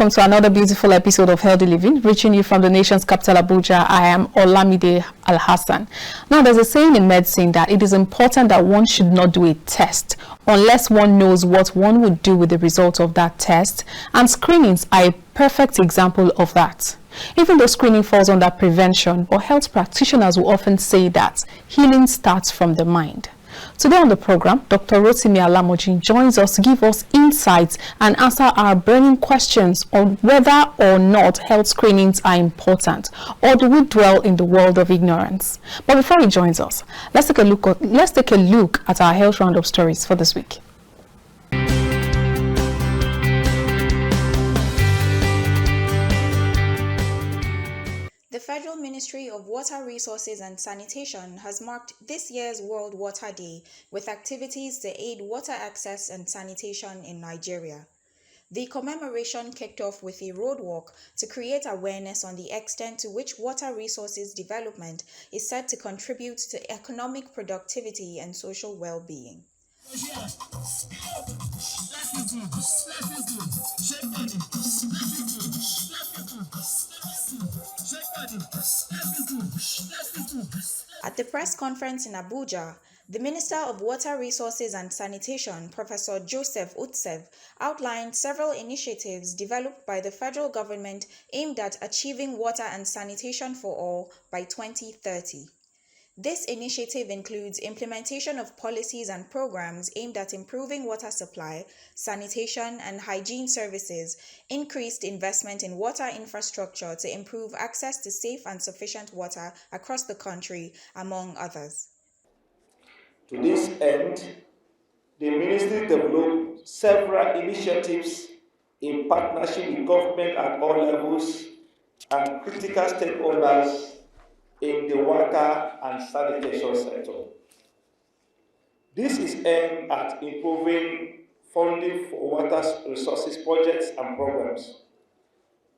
Welcome to another beautiful episode of Healthy Living, reaching you from the nation's capital, Abuja. I am Olamide Alhassan. Now, there's a saying in medicine that it is important that one should not do a test unless one knows what one would do with the result of that test, and screenings are a perfect example of that. Even though screening falls under prevention, but health practitioners will often say that healing starts from the mind. Today on the program, Dr. Rotimi Alamojin joins us to give us insights and answer our burning questions on whether or not health screenings are important, or do we dwell in the world of ignorance. But before he joins us, let's take a look at our health roundup stories for this week. The Federal Ministry of Water Resources and Sanitation has marked this year's World Water Day with activities to aid water access and sanitation in Nigeria. The commemoration kicked off with a road walk to create awareness on the extent to which water resources development is said to contribute to economic productivity and social well-being. At the press conference in Abuja, the Minister of Water Resources and Sanitation, Professor Joseph Utsev, outlined several initiatives developed by the federal government aimed at achieving water and sanitation for all by 2030. This initiative includes implementation of policies and programs aimed at improving water supply, sanitation, and hygiene services, increased investment in water infrastructure to improve access to safe and sufficient water across the country, among others. To this end, the Ministry developed several initiatives in partnership with government at all levels and critical stakeholders in the water and sanitation sector. This is aimed at improving funding for water resources projects and programs,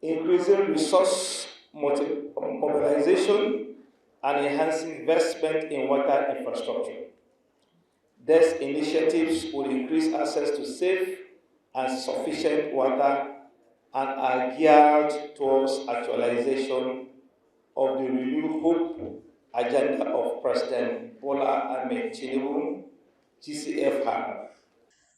increasing resource mobilization, and enhancing investment in water infrastructure. These initiatives will increase access to safe and sufficient water and are geared towards actualization of the renewed hope agenda of President Bola Ahmed Tinubu, GCFR.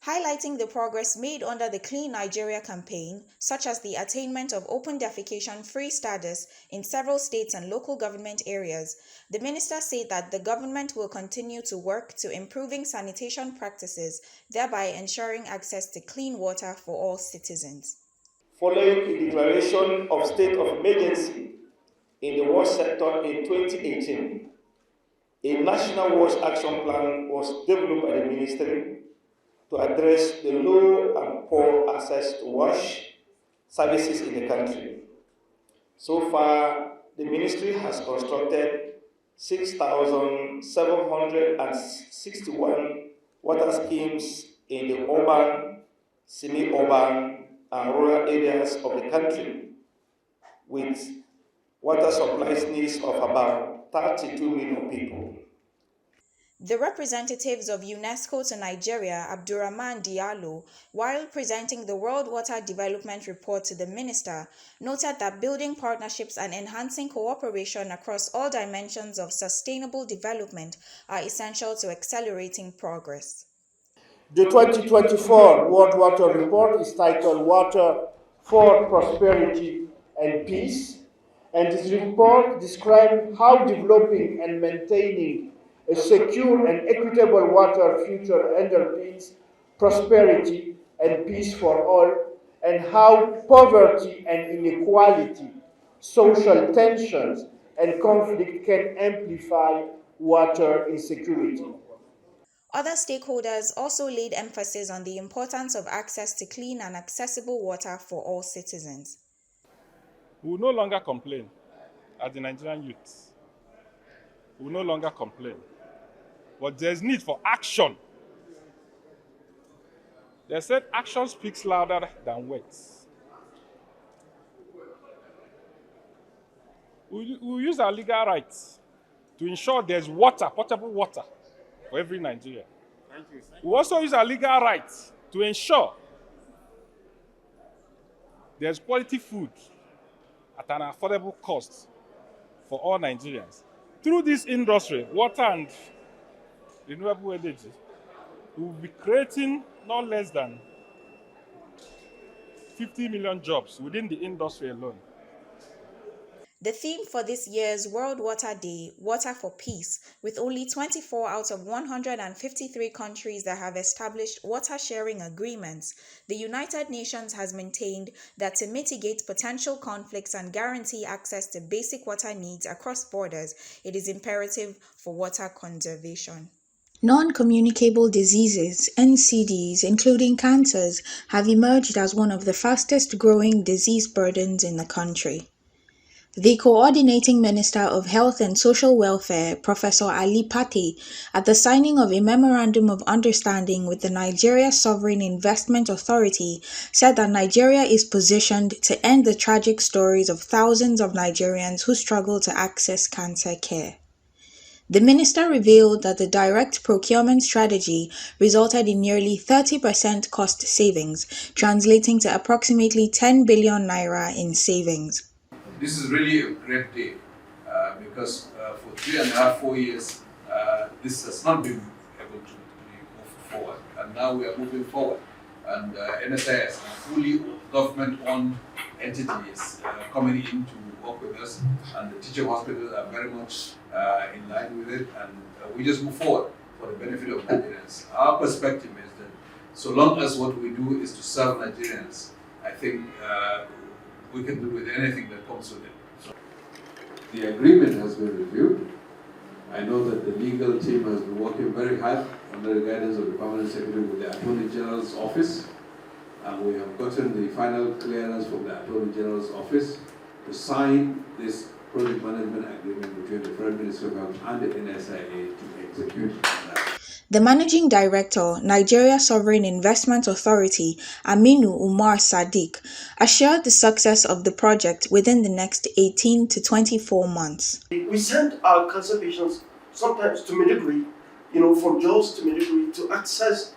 Highlighting the progress made under the Clean Nigeria campaign, such as the attainment of open defecation-free status in several states and local government areas, the minister said that the government will continue to work to improving sanitation practices, thereby ensuring access to clean water for all citizens. Following the declaration of state of emergency in the water sector in 2018, a national water action plan was developed by the ministry to address the low and poor access to wash services in the country. So far, the ministry has constructed 6,761 water schemes in the urban, semi-urban, and rural areas of the country, with water supply needs of about 32 million people. The representatives of UNESCO to Nigeria, Abdurrahman Diallo, while presenting the World Water Development Report to the minister, noted that building partnerships and enhancing cooperation across all dimensions of sustainable development are essential to accelerating progress. The 2024 World Water Report is titled Water for Prosperity and Peace, and this report describes how developing and maintaining a secure and equitable water future underpins prosperity and peace for all, and how poverty and inequality, social tensions, and conflict can amplify water insecurity. Other stakeholders also laid emphasis on the importance of access to clean and accessible water for all citizens. We will no longer complain as the Nigerian youth. We will no longer complain. But there's need for action. They said action speaks louder than words. We use our legal rights to ensure there's water, potable water, for every Nigerian. Thank you. We also use our legal rights to ensure there's quality food at an affordable cost for all Nigerians. Through this industry, water and renewable energy, we will be creating not less than 50 million jobs within the industry alone. The theme for this year's World Water Day, Water for Peace, with only 24 out of 153 countries that have established water sharing agreements, the United Nations has maintained that to mitigate potential conflicts and guarantee access to basic water needs across borders, it is imperative for water conservation. Non-communicable diseases, NCDs, including cancers, have emerged as one of the fastest growing disease burdens in the country. The Coordinating Minister of Health and Social Welfare, Professor Ali Pate, at the signing of a Memorandum of Understanding with the Nigeria Sovereign Investment Authority, said that Nigeria is positioned to end the tragic stories of thousands of Nigerians who struggle to access cancer care. The minister revealed that the direct procurement strategy resulted in nearly 30% cost savings, translating to approximately 10 billion naira in savings. This is really a great day because for 3.5, 4 years, this has not been able to be moved forward. And now we are moving forward. And NSIS, a fully government-owned entity, is coming in to work with us. And the teaching hospitals are very much in line with it. And we just move forward for the benefit of Nigerians. Our perspective is that so long as what we do is to serve Nigerians, I think we can do with anything that comes with it. So, the agreement has been reviewed. I know that the legal team has been working very hard under the guidance of the Permanent Secretary with the Attorney General's office. And we have gotten the final clearance from the Attorney General's office to sign this project management agreement between the Federal Ministry of Health and the NSIA to execute that. The Managing Director, Nigeria Sovereign Investment Authority, Aminu Umar Sadiq, assured the success of the project within the next 18 to 24 months. We send our cancer patients sometimes to Maiduguri, from Jos to Maiduguri to access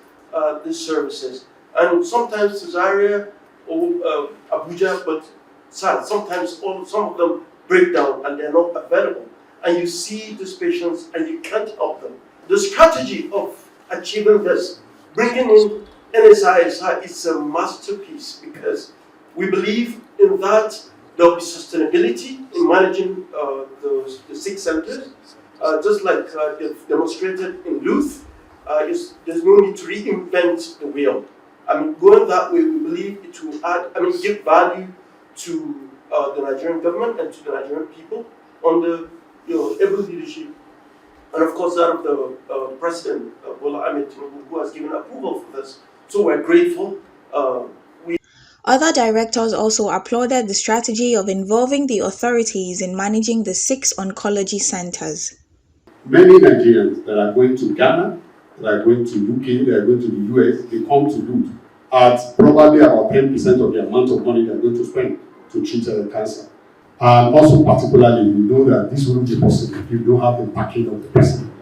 these services. And sometimes to Zaria or Abuja, but sometimes some of them break down and they're not available. And you see these patients and you can't help them. The strategy of achieving this, bringing in NSISI, is a masterpiece because we believe in that there will be sustainability in managing the 6 centers. Just like they've demonstrated in Luth, there's no need to reinvent the wheel. Going that way, we believe it will give value to the Nigerian government and to the Nigerian people under able leadership. And of course, that of the President, Bola Ahmed Tinubu, who has given approval for this. So we're grateful. Other directors also applauded the strategy of involving the authorities in managing the 6 oncology centers. Many Nigerians that are going to Ghana, that are going to UK, that are going to the US, they come to Luth at probably about 10% of the amount of money they're going to spend to treat cancer. And also particularly, we know that this wouldn't be possible if you don't have the backing of the president.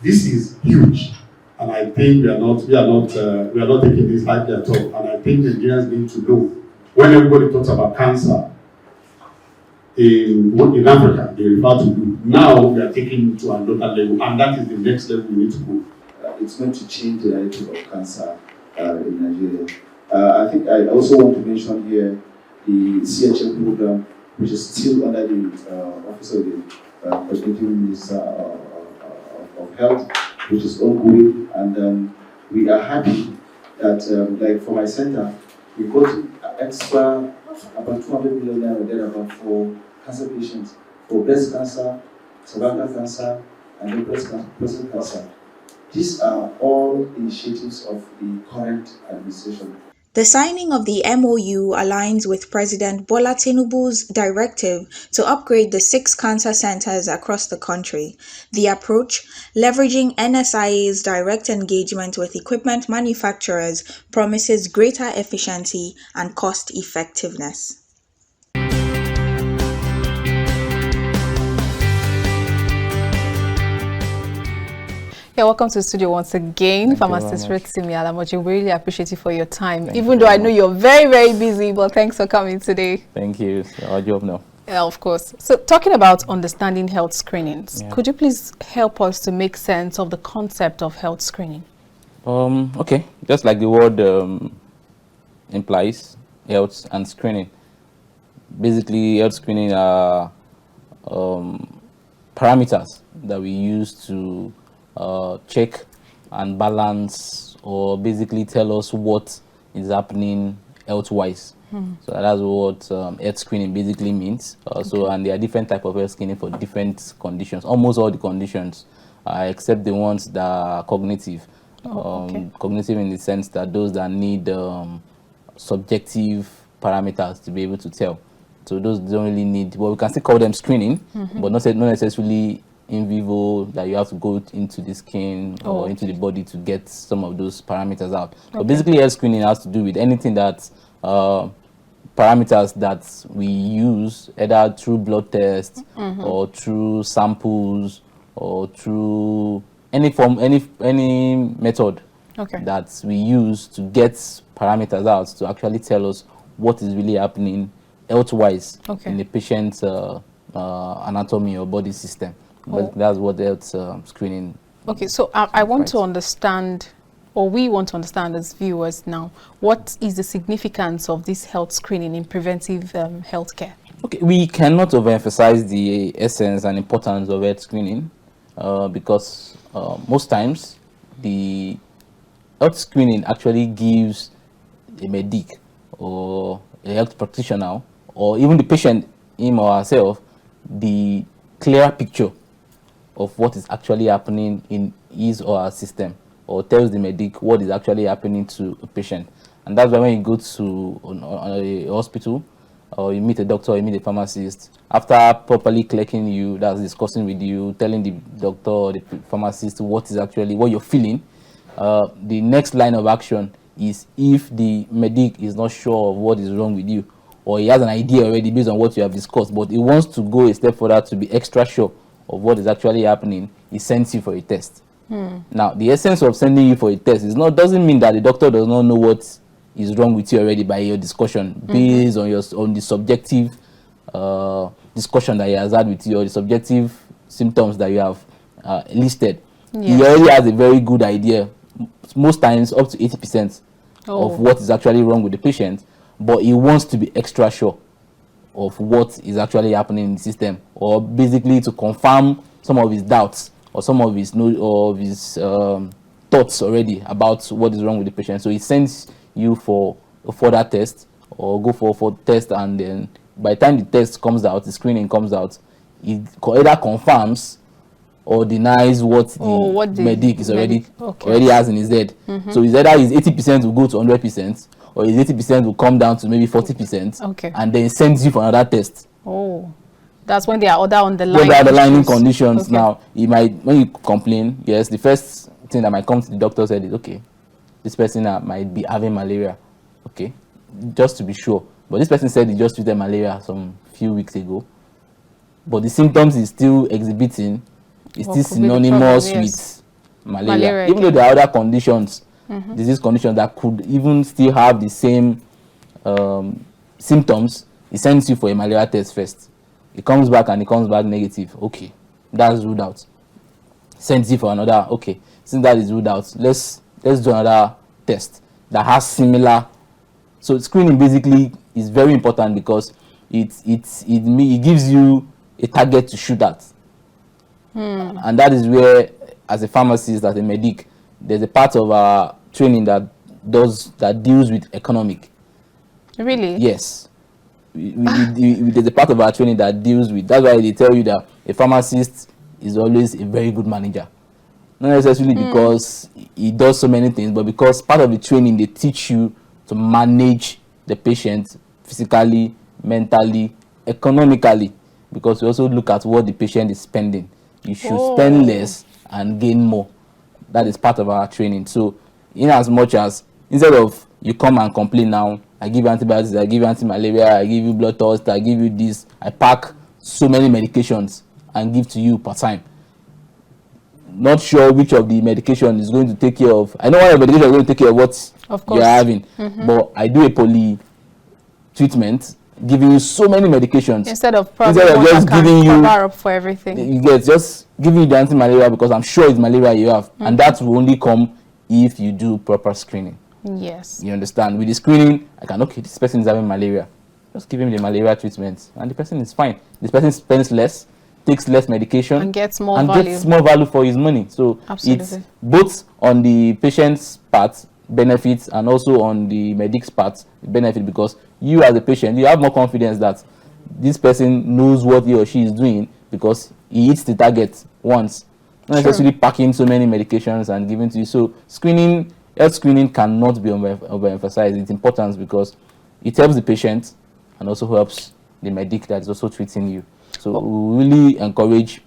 This is huge, and I think we are not taking this lightly at all. And I think Nigerians need to know when everybody talks about cancer in Africa, they refer to you. Now we are taking it to another level, and that is the next level we need to go. It's meant to change the narrative of cancer in Nigeria. I think I also want to mention here the CHL program, which is still under the Office of the Preventive Minister of Health, which is ongoing. And we are happy that, like for my center, we got extra about 200 million naira there about for cancer patients, for breast cancer, cervical cancer, and then prostate cancer. These are all initiatives of the current administration. The signing of the MOU aligns with President Bola Tinubu's directive to upgrade the 6 cancer centers across the country. The approach, leveraging NSIA's direct engagement with equipment manufacturers, promises greater efficiency and cost effectiveness. Yeah, welcome to the studio once again, Pharmacist Rotimi Alamojin. We really appreciate you for your time, even though I know you're very, very busy, but thanks for coming today. Thank you. It's our job now. Yeah, of course. So talking about understanding health screenings, could you please help us to make sense of the concept of health screening? Okay, just like the word implies, health and screening. Basically, health screening are parameters that we use to check and balance, or basically tell us what is happening health-wise. So that's what health screening basically means. So, and there are different types of health screening for different conditions. Almost all the conditions, except the ones that are cognitive. Cognitive in the sense that those that need subjective parameters to be able to tell. So those don't really need, well, we can still call them screening, but not necessarily in vivo that you have to go into the skin or into the body to get some of those parameters out. But basically, health screening has to do with anything that parameters that we use either through blood tests or through samples or through any form, any method that we use to get parameters out to actually tell us what is really happening health-wise in the patient's anatomy or body system. But that's what health screening. Okay, so I want to understand, or we want to understand as viewers now, what is the significance of this health screening in preventive healthcare? Okay, we cannot overemphasize the essence and importance of health screening because most times the health screening actually gives a medic or a health practitioner or even the patient, him or herself, the clearer picture of what is actually happening in his or her system, or tells the medic what is actually happening to a patient. And that's why when you go to a hospital, or you meet a doctor, or you meet a pharmacist, after properly clicking you, that's discussing with you, telling the doctor or the pharmacist what is actually, what you're feeling, the next line of action is if the medic is not sure of what is wrong with you, or he has an idea already based on what you have discussed, but he wants to go a step further to be extra sure of what is actually happening, he sends you for a test. Now, the essence of sending you for a test doesn't mean that the doctor does not know what is wrong with you already by your discussion, based on the subjective discussion that he has had with you, or the subjective symptoms that you have listed. He already has a very good idea, most times up to 80% of what is actually wrong with the patient, but he wants to be extra sure of what is actually happening in the system, or basically to confirm some of his doubts or some of his thoughts already about what is wrong with the patient. So he sends you for a further test, or go for test, and then by the time the test comes out, the screening comes out, it either confirms or denies what the medic is already has in his head. So it's either his 80% will go to 100%, or his 80% will come down to maybe 40%, and then sends you for another test. That's when there are other underlying conditions. Now, he might, when you complain, yes, the first thing that might come to the doctor's head is, okay, this person might be having malaria, okay, just to be sure. But this person said he just treated malaria some few weeks ago, but the symptoms he's still exhibiting is still synonymous with malaria, even though there are other conditions, disease conditions that could even still have the same symptoms. He sends you for a malaria test first. It comes back and it comes back negative. Okay, that's ruled out. Sends you for another. Okay, since that is ruled out, let's do another test that has similar. So screening basically is very important because it gives you a target to shoot at. And that is where, as a pharmacist, as a medic, there's a part of our training that deals with economic. Really? Yes. There's a part of our training that deals with, that's why they tell you that a pharmacist is always a very good manager. Not necessarily because he does so many things, but because part of the training, they teach you to manage the patient physically, mentally, economically, because we also look at what the patient is spending. You should spend less and gain more. That is part of our training. So in as much as, instead of you come and complain now, I give you antibiotics, I give you anti-malaria, I give you blood test, I give you this, I pack so many medications and give to you per time. not sure which of the medication is going to take care of. I know one of the medication is going to take care of what you're having, but I do a poly treatment, giving you so many medications instead of probably just giving you cover up for everything. You get just giving you the anti-malaria because I'm sure it's malaria you have, and that will only come if you do proper screening. Yes. You understand? With the screening, I can, okay, this person is having malaria. Just give him the malaria treatment, and the person is fine. This person spends less, takes less medication, and gets more value for his money. So absolutely, it's both on the patient's part, benefits, and also on the medic's part, benefit, because you as a patient, you have more confidence that this person knows what he or she is doing because he hits the target once. Not necessarily packing so many medications and giving to you. So screening, health screening cannot be overemphasized. Its importance because it helps the patient and also helps the medic that is also treating you. So we really encourage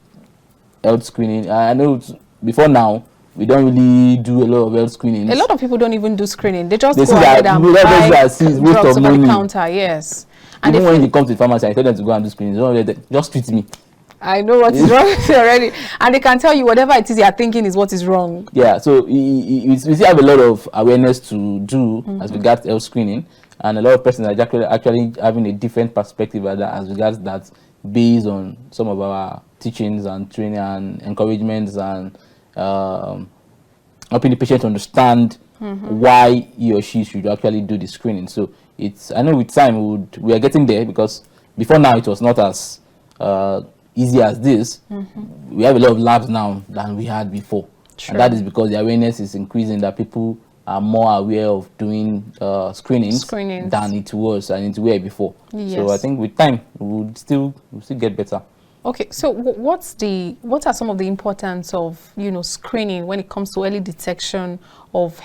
health screening. I know before now we don't really do a lot of health screening. A lot of people don't even do screening. They just go ahead and buy drugs over the counter. Yes. And even when they come to the pharmacy, I tell them to go and do screening. Just treat me. I know what is wrong with you already, and they can tell you whatever it is you are thinking is what is wrong. Yeah, so we still have a lot of awareness to do as regards health screening, and a lot of persons are actually having a different perspective as regards that, based on some of our teachings and training and encouragements and helping the patient understand why he or she should actually do the screening. So it's, I know with time we are getting there, because before now it was not as easy as this. We have a lot of labs now than we had before. True. And that is because the awareness is increasing, that people are more aware of doing screenings than it was and it were before. Yes. So I think with time we'll still get better. Okay, so what are some of the importance of, you know, screening when it comes to early detection of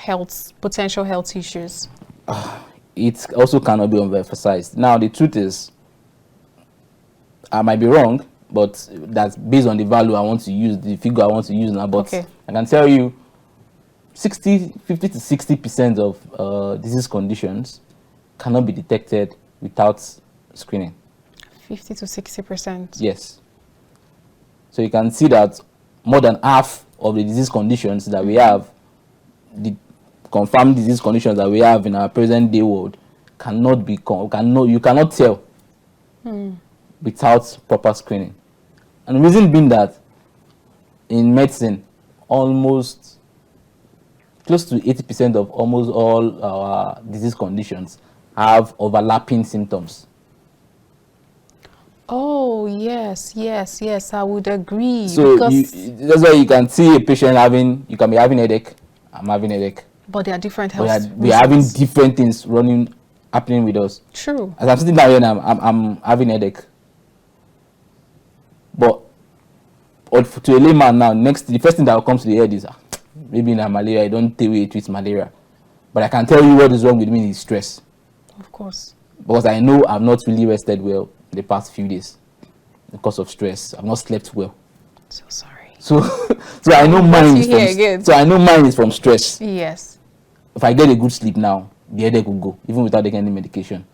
potential health issues? It also cannot be overemphasized. Now the truth is, I might be wrong, but that's based on the value I want to use, the figure I want to use now. But okay, I can tell you 50 to 60% of disease conditions cannot be detected without screening. 50 to 60%? Yes. So you can see that more than half of the disease conditions that we have, the confirmed disease conditions that we have in our present day world, you cannot tell without proper screening. And the reason being that in medicine, almost close to 80% of almost all our disease conditions have overlapping symptoms. Oh, yes, I would agree. So that's why you can see a patient you can be having headache, I'm having headache. But there are different health we are having different things happening with us. True. As I'm sitting down here now, I'm having headache. But to a layman now, the first thing that will come to the head is maybe in malaria. I don't tell you it treats malaria, but I can tell you what is wrong with me is stress. Of course. Because I know I've not really rested well the past few days because of stress. I've not slept well. So sorry. So I know mine is from stress. Yes. If I get a good sleep now, the headache will go, even without taking any medication.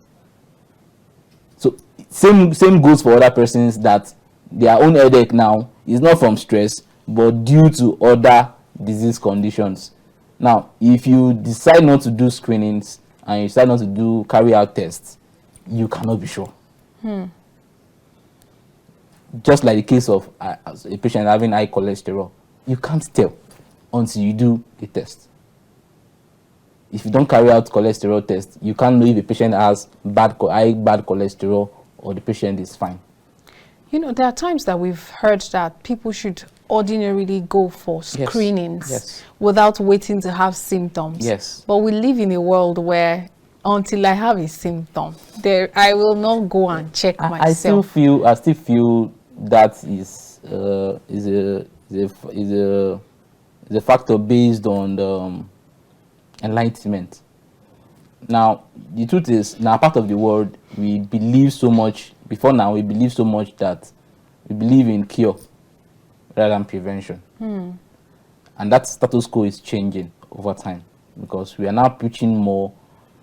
So same goes for other persons, that their own headache now is not from stress, but due to other disease conditions. Now, if you decide not to do screenings and you decide not to carry out tests, you cannot be sure. Just like the case of a patient having high cholesterol, you can't tell until you do a test. If you don't carry out cholesterol test, you can't know if a patient has bad cholesterol or the patient is fine. You know, there are times that we've heard that people should ordinarily go for screenings without waiting to have symptoms. Yes. But we live in a world where until I have a symptom, I will not go and check myself. I still feel that is a factor based on the enlightenment. Now, the truth is, in our part of the world, we believe so much. Before now, we believe so much that we believe in cure rather than prevention. And that status quo is changing over time, because we are now preaching more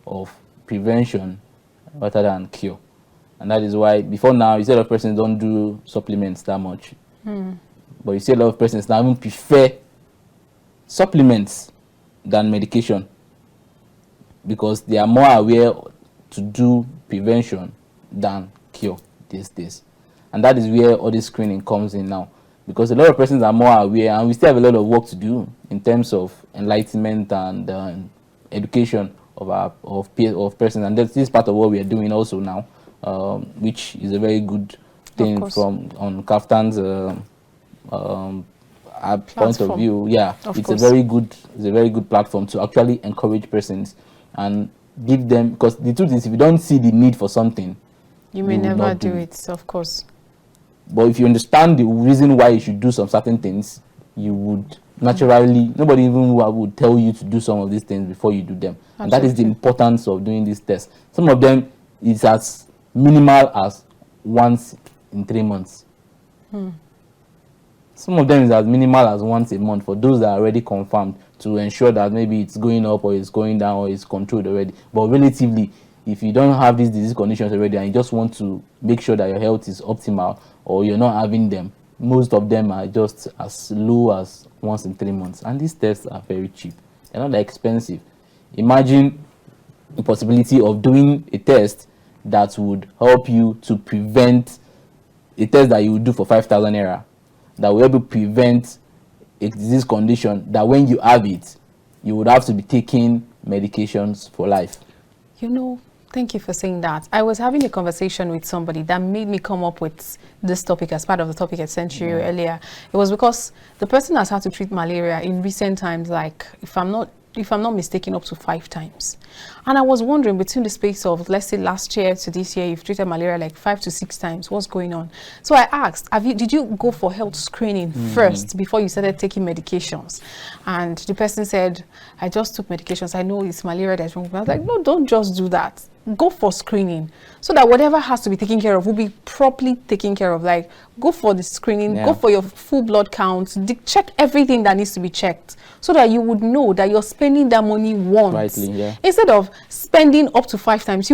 of prevention rather than cure. And that is why before now, you see a lot of persons don't do supplements that much. But you see a lot of persons now even prefer supplements than medication, because they are more aware to do prevention than cure these days. And that is where all this screening comes in now, because a lot of persons are more aware, and we still have a lot of work to do in terms of enlightenment and education of persons. And this is part of what we are doing also now, which is a very good thing from on KAFTAN's point of view. Yeah, it's a very good platform to actually encourage persons and give them, because the truth is, if you don't see the need for something, you may never do it, of course. But if you understand the reason why you should do some certain things, you would naturally, nobody even would tell you to do some of these things before you do them. Absolutely. And that is the importance of doing these tests. Some of them is as minimal as once in 3 months. Some of them is as minimal as once a month for those that are already confirmed, to ensure that maybe it's going up or it's going down or it's controlled already. But relatively, if you don't have these disease conditions already and you just want to make sure that your health is optimal or you're not having them, most of them are just as low as once in 3 months. And these tests are very cheap. They're not that expensive. Imagine the possibility of doing a test that would help you to prevent a test that you would do for 5,000 naira, that will help you prevent a disease condition that when you have it, you would have to be taking medications for life. You know, thank you for saying that. I was having a conversation with somebody that made me come up with this topic as part of the topic I sent you earlier. It was because the person has had to treat malaria in recent times, like, if I'm not mistaken, up to 5 times. And I was wondering, between the space of, let's say, last year to this year, you've treated malaria like 5 to 6 times. What's going on? So I asked, did you go for health screening first before you started taking medications? And the person said, I just took medications. I know it's malaria that's wrong with me. I was like, no, don't just do that. Go for screening, so that whatever has to be taken care of will be properly taken care of. Like, go for the screening, go for your full blood count, check everything that needs to be checked, so that you would know that you're spending that money once, instead of spending up to 5 times.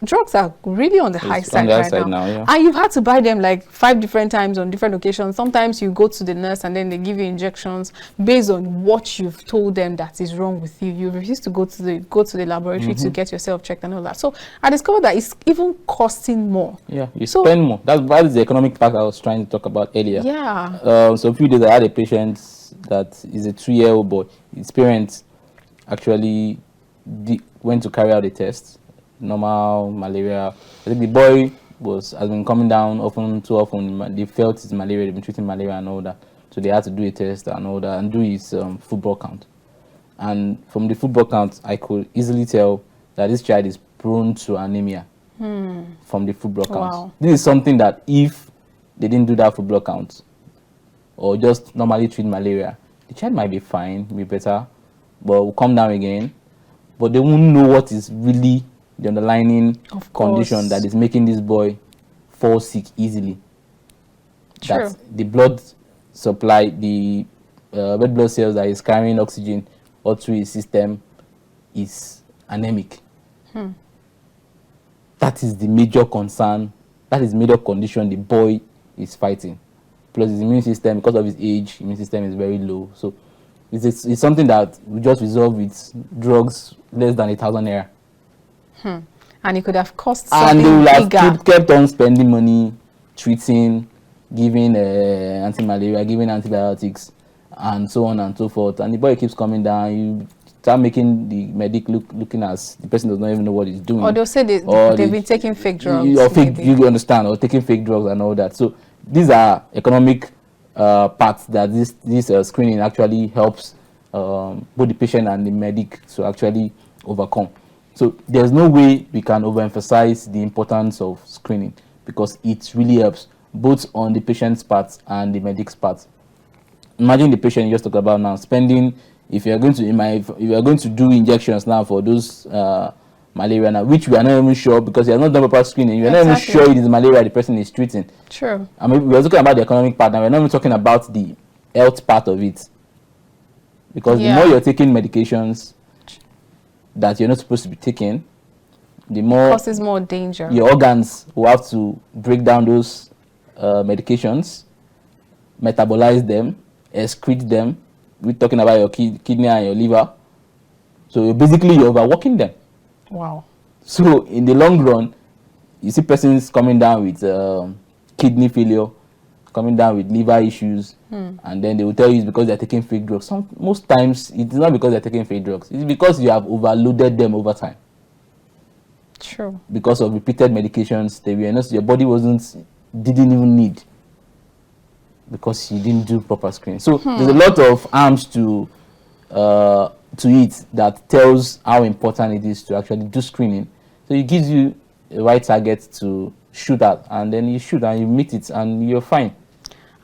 Drugs are really on the high side right now. And you've had to buy them like 5 different times on different occasions. Sometimes you go to the nurse and then they give you injections based on what you've told them that is wrong with you. You refuse to go to the laboratory to get yourself checked and all that. So I discovered that it's even costing more. Yeah, you spend more. That is the economic part I was trying to talk about earlier. Yeah. So a few days I had a patient that is a 2-year-old boy. His parents actually went to carry out a test. Normal malaria. I think the boy has been coming down too often. They felt it's malaria. They've been treating malaria and all that. So they had to do a test and all that and do his football count. And from the football count, I could easily tell that this child is prone to anemia from the football count. Wow. This is something that if they didn't do that football count or just normally treat malaria, the child might be fine, be better, but will come down again. But they won't know what is really the underlying condition that is making this boy fall sick easily. True. That the blood supply, the red blood cells that is carrying oxygen all through his system is anemic. That is the major concern. That is the major condition the boy is fighting. Plus his immune system, because of his age, immune system is very low. So it's something that we just resolve with drugs less than 1,000 naira. And it could have cost something bigger. And they will have kept on spending money, treating, giving anti-malaria, giving antibiotics, and so on and so forth. And the boy keeps coming down. You start making the medic looking as the person does not even know what he's doing. Or they'll say they've been taking fake drugs. You understand, or taking fake drugs and all that. So these are economic parts that this screening actually helps both the patient and the medic to actually overcome. So there's no way we can overemphasize the importance of screening, because it really helps both on the patient's part and the medic's part. Imagine the patient you just talked about now spending, if you are going to do injections now for those malaria now, which we are not even sure, because you are not done proper screening. You are not even sure it is malaria the person is treating. True. I mean, we are talking about the economic part, and we're not even talking about the health part of it, because the more you're taking medications that you're not supposed to be taking, the more causes more danger. Your organs will have to break down those medications, metabolize them, excrete them, we're talking about your kidney and your liver. So basically, you're overworking them. Wow. So in the long run, you see persons coming down with kidney failure, coming down with liver issues, and then they will tell you it's because they're taking fake drugs. Most times, it's not because they're taking fake drugs. It's because you have overloaded them over time. True. Because of repeated medications, your body didn't even need, because you didn't do proper screening. So there's a lot of harms to it that tells how important it is to actually do screening. So it gives you the right target to shoot at, and then you shoot and you meet it and you're fine.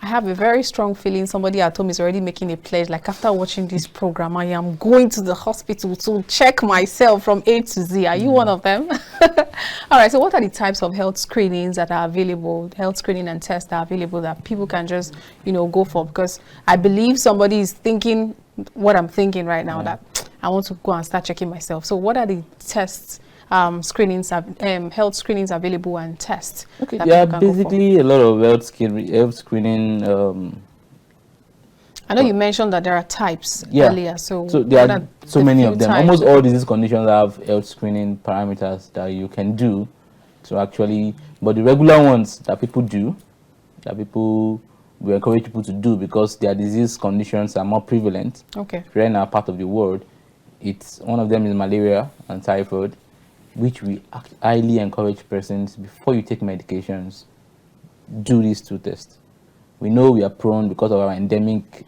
I have a very strong feeling somebody at home is already making a pledge, like after watching this program, I am going to the hospital to check myself from A to Z. Are you one of them? All right, so what are the types of health screenings that are available, health screening and tests that are available that people can just, go for? Because I believe somebody is thinking what I'm thinking right now, that I want to go and start checking myself. So what are the tests, screenings, health screenings available and tests? Okay, there are basically a lot of health screening. I know you mentioned that there are types earlier, so there are so many of them. Types? Almost all disease conditions have health screening parameters that you can do to actually, but the regular ones that people do, that we encourage people to do because their disease conditions are more prevalent. Okay. If you're in our part of the world, one of them is malaria and typhoid, which we highly encourage persons, before you take medications, do these 2 tests. We know we are prone because of our endemic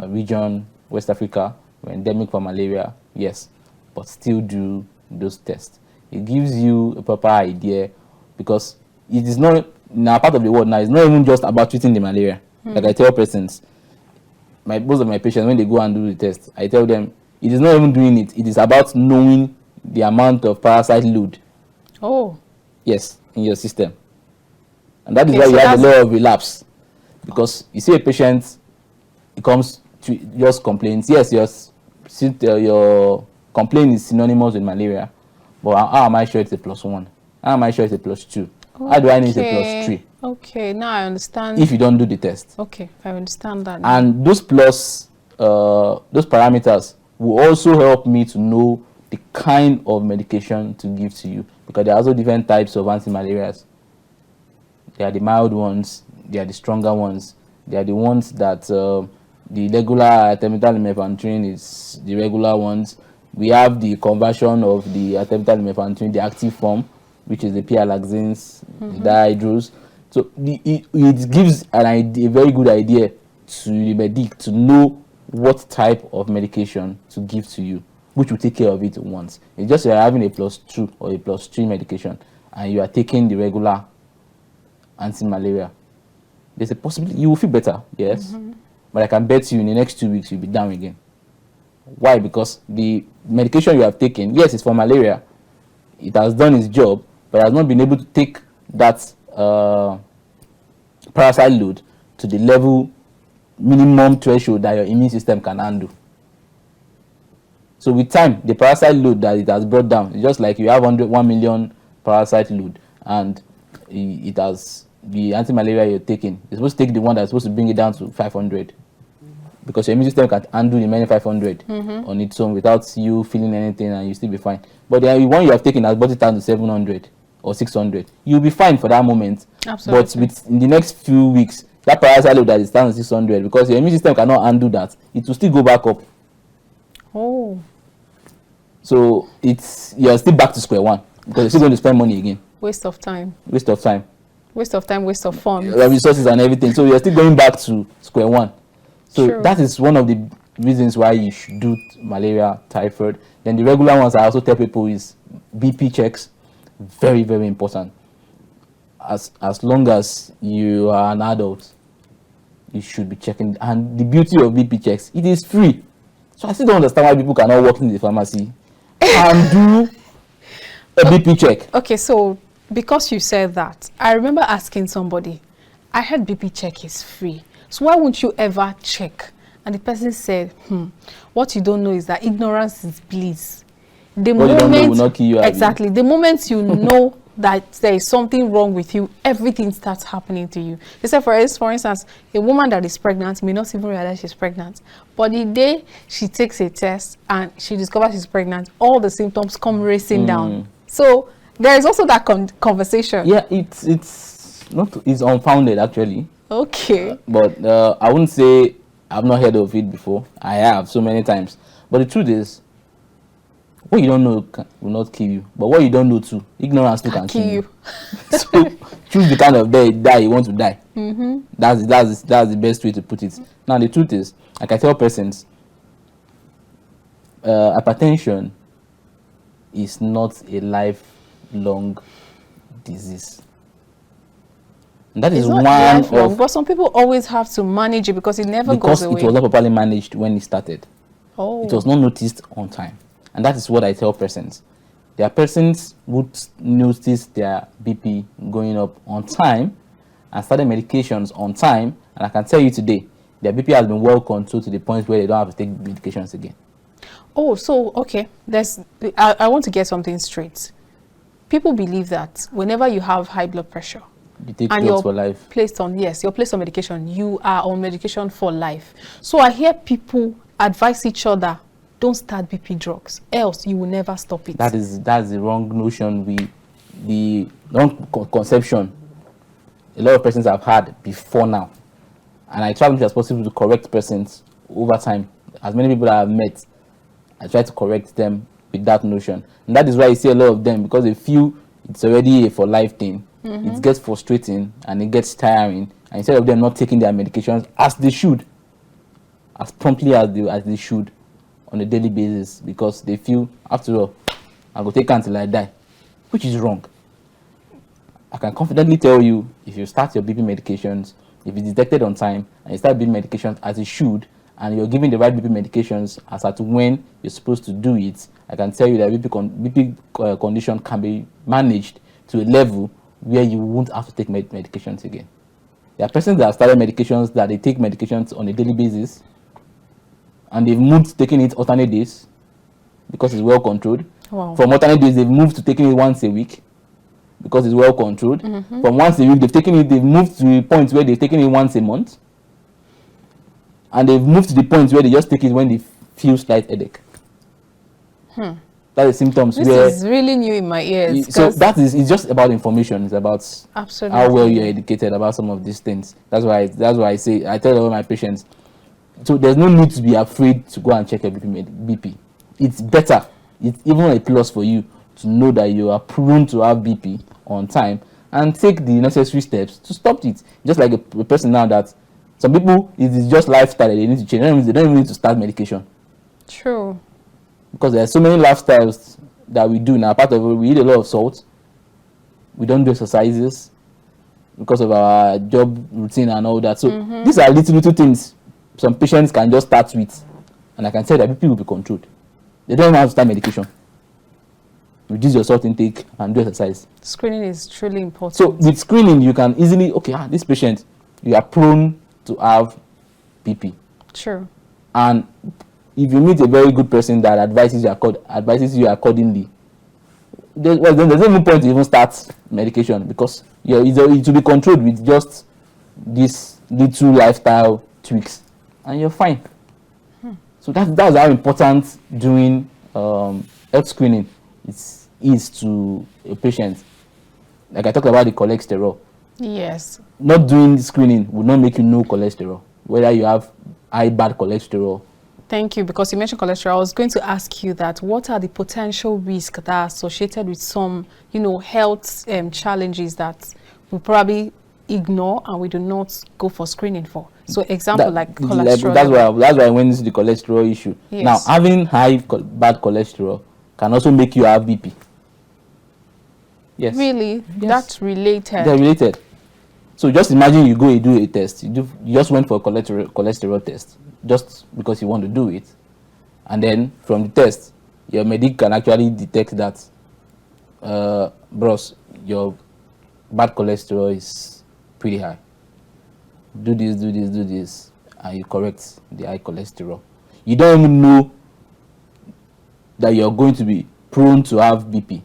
region, West Africa. We're endemic for malaria, yes, but still do those tests. It gives you a proper idea, because it is not, in our part of the world now, it's not even just about treating the malaria. Like I tell persons, most of my patients, when they go and do the test, I tell them, it is not even doing it. It is about knowing the amount of parasite load. Oh. Yes, in your system. And that is why you have a lot of relapse. Because you see a patient, it comes to just complaints. Yes, your complaint is synonymous with malaria, but how am I sure it's a +1? How am I sure it's a +2? How do I know it's a +3? Okay, now I understand. If you don't do the test. Okay, I understand that. And those parameters will also help me to know the kind of medication to give to you, because there are also different types of anti-malarials. There are the mild ones, there are the stronger ones, there are the ones that the regular artemether lumefantrine is the regular ones. We have the conversion of the artemether lumefantrine, the active form, which is the p-halaxins, the dihydros. So it gives a very good idea to the medic to know what type of medication to give to you, which will take care of it once. It's just you're having a +2 or a +3 medication, and you are taking the regular anti-malaria. There's a possibility you will feel better, yes, but I can bet you in the next 2 weeks you'll be down again. Why? Because the medication you have taken, yes, it's for malaria. It has done its job, but it has not been able to take that parasite load to the minimum threshold that your immune system can handle. So with time, the parasite load that it has brought down, it's just like you have 1 million parasite load, and it has the anti-malaria you're taking. You're supposed to take the one that's supposed to bring it down to 500, because your immune system can handle the many 500 on its own without you feeling anything, and you still be fine. But the one you have taken has brought it down to 700 or 600. You'll be fine for that moment. Absolutely. But in the next few weeks, that parasite load that is down to 600, because your immune system cannot handle that, it will still go back up. Oh. So you're still back to square one, because you're still going to spend money again. Waste of time. Waste of time. Waste of time, waste of funds. Resources and everything. So you're still going back to square one. So that is one of the reasons why you should do malaria, typhoid. Then the regular ones I also tell people is BP checks. Very, very important. As long as you are an adult, you should be checking. And the beauty of BP checks, it is free. So I still don't understand why people cannot walk in the pharmacy and do a BP check. Okay, so because you said that, I remember asking somebody, I heard BP check is free, so why won't you ever check? And the person said, what you don't know is that ignorance is bliss. The what moment, you don't know will not kill you, exactly, the moment you know that there is something wrong with you, everything starts happening to you. They say, for instance, a woman that is pregnant may not even realize she's pregnant. But the day she takes a test and she discovers she's pregnant, all the symptoms come racing down. So there is also that conversation. Yeah, it's unfounded actually. Okay. But I wouldn't say I've not heard of it before. I have so many times. But the truth is, what you don't know will not kill you. But what you don't know too, ignorance too can kill you. So choose the kind of die you want to die. That's the best way to put it. Now the truth is, like I tell persons, hypertension is not a lifelong disease. And that is one of, but some people always have to manage it because it never goes away. Because it was not properly managed when it started. Oh. It was not noticed on time. And that is what I tell persons. There are persons who notice their BP going up on time and started medications on time. And I can tell you today, their BP has been well controlled to the point where they don't have to take medications again. Oh, so, okay. I want to get something straight. People believe that whenever you have high blood pressure, you take and drugs for life. You're placed on medication. You are on medication for life. So I hear people advise each other, don't start BP drugs, else you will never stop it. That's the wrong notion. The wrong conception a lot of persons have had before now. And I try as much as possible to correct persons over time. As many people I have met, I try to correct them with that notion. And that is why you see a lot of them, because they feel it's already a for life thing. It gets frustrating and it gets tiring. And instead of them not taking their medications as they should, as promptly as they should on a daily basis, because they feel, after all, I go take until I die, which is wrong. I can confidently tell you, if you start your BP medications, if it's detected on time, and you start BP medications as you should, and you're giving the right BP medications as at when you're supposed to do it, I can tell you that BP condition can be managed to a level where you won't have to take medications again. There are persons that have started medications that they take medications on a daily basis, and they've moved to taking it alternate days because it's well controlled. Wow. From alternate days, they've moved to taking it once a week because it's well controlled. From once a week, they've moved to the point where they've taken it once a month. And they've moved to the point where they just take it when they feel slight headache. That is symptoms this is really new in my ears. So it's just about information. It's about absolutely how well you're educated about some of these things. That's why I tell all my patients, so there's no need to be afraid to go and check your BP. It's better. It's even a plus for you to know that you are prone to have BP on time and take the necessary steps to stop it. Just like a person now that some people, it is just lifestyle that they need to change. They don't even need to start medication. True. Because there are so many lifestyles that we do now. Part of it, we eat a lot of salt. We don't do exercises because of our job routine and all that. So these are little things some patients can just start with. And I can tell that BP will be controlled. They don't even have to start medication. Reduce your salt intake and do exercise. Screening is truly important. So with screening, you can easily, this patient, you are prone to have BP. Sure. And if you meet a very good person that advises you accordingly, there's no even point to even start medication, because it will be controlled with just these little lifestyle tweaks, and you're fine. So that's how important doing health screening is to a patient. Like I talked about the cholesterol. Yes. Not doing screening will not make you know cholesterol, whether you have high bad cholesterol. Thank you, because you mentioned cholesterol. I was going to ask you that what are the potential risks that are associated with some, health challenges that we probably ignore and we do not go for screening for. So example like cholesterol. That's why I went into the cholesterol issue. Yes. Now, having bad cholesterol can also make you have BP. Yes. Really? Yes. That's related? They're related. So just imagine you go and do a test. You just went for a cholesterol test just because you want to do it. And then from the test, your medic can actually detect that, bros, your bad cholesterol is pretty high. Do this, and you correct the high cholesterol. You don't even know that you're going to be prone to have BP.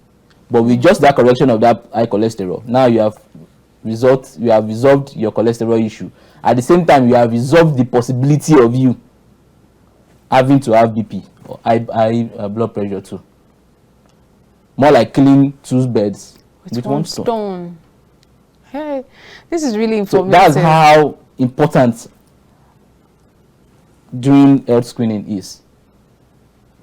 But with just that correction of that high cholesterol, now you have resolved your cholesterol issue. At the same time, you have resolved the possibility of you having to have BP or high blood pressure too. More like killing 2 birds with one stone. Hey, this is really So informative. that's how important doing health screening is.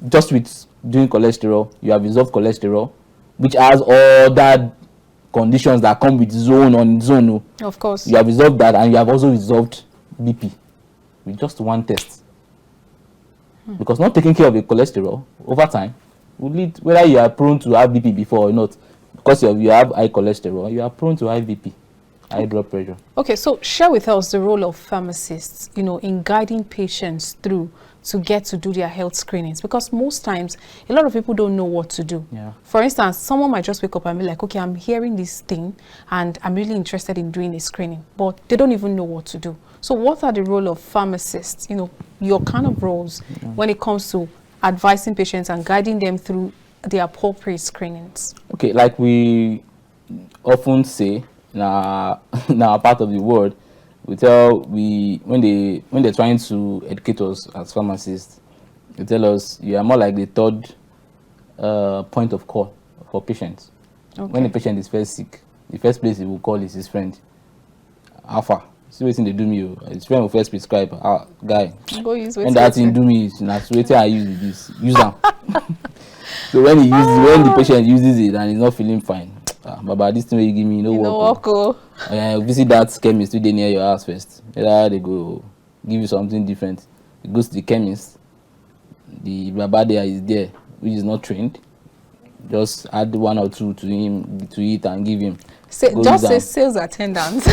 Just with doing cholesterol, you have resolved cholesterol, which has all that conditions that come with zone on zone. Of course. You have resolved that, and you have also resolved BP with just one test. Because not taking care of your cholesterol over time will lead, whether you are prone to have BP before or not, because you have high cholesterol, you are prone to high BP, high blood pressure. Okay, so share with us the role of pharmacists, in guiding patients through to get to do their health screenings, because most times a lot of people don't know what to do. Yeah. For instance, someone might just wake up and be like, okay, I'm hearing this thing and I'm really interested in doing a screening, but they don't even know what to do. So what are the role of pharmacists, your kind of roles when it comes to advising patients and guiding them through the appropriate screenings? Okay, like we often say in our part of the world, when they're trying to educate us as pharmacists, they tell us you are more like the third point of call for patients. Okay. When the patient is first sick, the first place he will call is his friend. Alpha, see what thing they do me. His friend will first prescribe. Guy, go use when that thing do me, that's what I use this. Use them. So when the patient uses it and he's not feeling fine, Baba, this thing you give me, work. Visit that chemist today near your house first. They go give you something different. He goes to the chemist. The Baba there is there, which is not trained. Just add 1 or 2 to him to eat and give him. Just say sales attendant.